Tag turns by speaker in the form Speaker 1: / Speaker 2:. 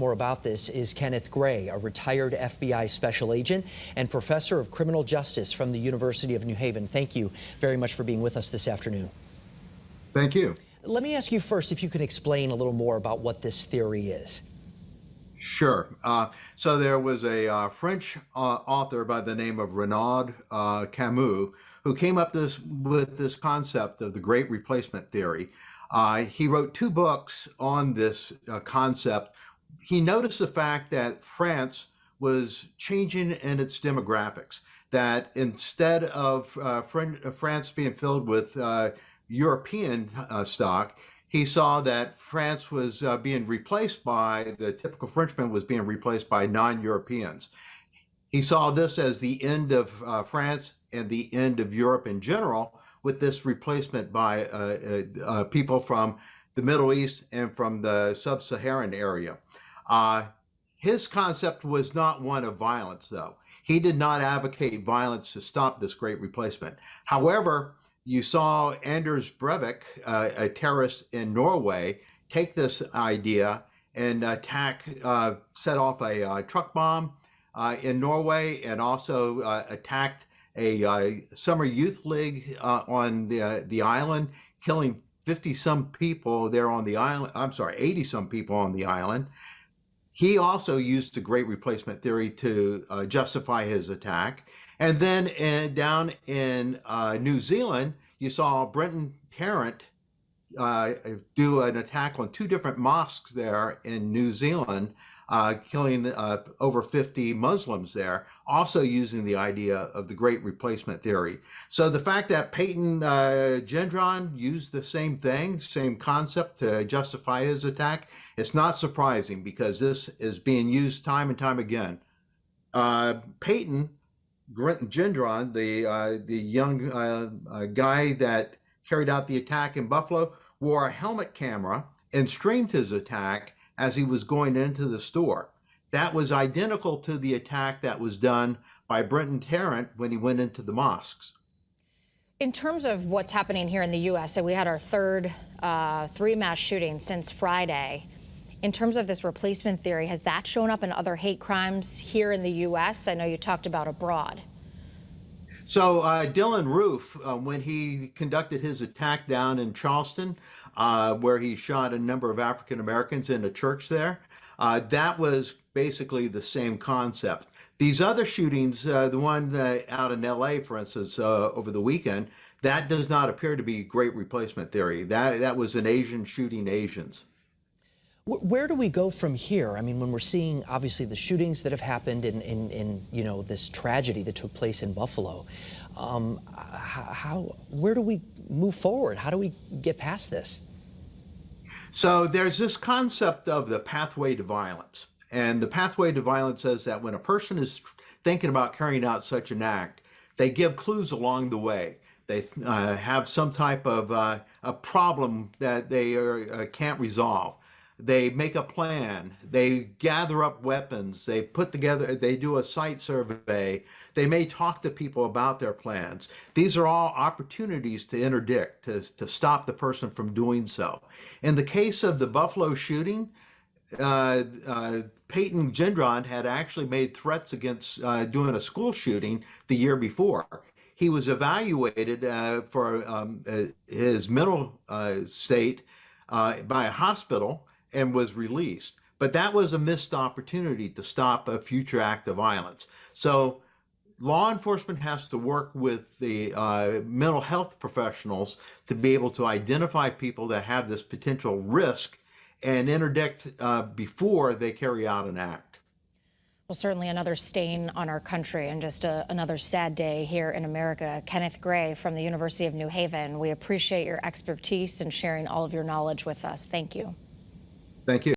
Speaker 1: more about this is Kenneth Gray, a retired FBI special agent and professor of criminal justice from the University of New Haven. Thank you very much for being with us this afternoon.
Speaker 2: Thank you.
Speaker 1: Let me ask you first if you can explain a little more about what this theory is.
Speaker 2: Sure. So there was a French author by the name of Renaud Camus who came up with this concept of the Great Replacement Theory. He wrote 2 books on this concept. He noticed the fact that France was changing in its demographics, that instead of France being filled with European stock, he saw that France was being replaced by, the typical Frenchman was being replaced by non-Europeans. He saw this as the end of France and the end of Europe in general, with this replacement by people from the Middle East and from the sub-Saharan area. His concept was not one of violence, though. He did not advocate violence to stop this great replacement. However, you saw Anders Breivik, a terrorist in Norway, take this idea and set off a truck bomb in Norway, and also attacked a summer youth league on the island, killing 50-some people there on the island. I'm sorry, 80-some people on the island. He also used the Great Replacement Theory to justify his attack. And then down in New Zealand, you saw Brenton Tarrant do an attack on 2 different mosques there in New Zealand, killing over 50 Muslims there, also using the idea of the Great Replacement Theory. So the fact that Peyton Gendron used the same thing, same concept to justify his attack, it's not surprising, because this is being used time and time again. Peyton Gendron, the young guy that carried out the attack in Buffalo, wore a helmet camera and streamed his attack as he was going into the store. That was identical to the attack that was done by Brenton Tarrant when he went into the mosques.
Speaker 3: In terms of what's happening here in the U.S., so we had our third 3 mass shootings since Friday. In terms of this replacement theory, has that shown up in other hate crimes here in the U.S.? I know you talked about abroad.
Speaker 2: So Dylan Roof, when he conducted his attack down in Charleston, where he shot a number of African Americans in a church there, that was basically the same concept. These other shootings, the one out in LA, for instance, over the weekend, that does not appear to be Great Replacement Theory. That was an Asian shooting Asians.
Speaker 1: Where do we go from here? I mean, when we're seeing, obviously, the shootings that have happened in you know, this tragedy that took place in Buffalo, where do we move forward? How do we get past this?
Speaker 2: So there's this concept of the pathway to violence. And the pathway to violence says that when a person is thinking about carrying out such an act, they give clues along the way. They have some type of a problem that they can't resolve. They make a plan, they gather up weapons, they do a site survey, they may talk to people about their plans. These are all opportunities to interdict, to stop the person from doing so. In the case of the Buffalo shooting, Peyton Gendron had actually made threats against doing a school shooting the year before. He was evaluated for his mental state by a hospital and was released. But that was a missed opportunity to stop a future act of violence. So law enforcement has to work with the mental health professionals to be able to identify people that have this potential risk and interdict before they carry out an act.
Speaker 3: Well, certainly another stain on our country, and just another sad day here in America. Kenneth Gray from the University of New Haven, we appreciate your expertise and sharing all of your knowledge with us. Thank you.
Speaker 2: Thank you.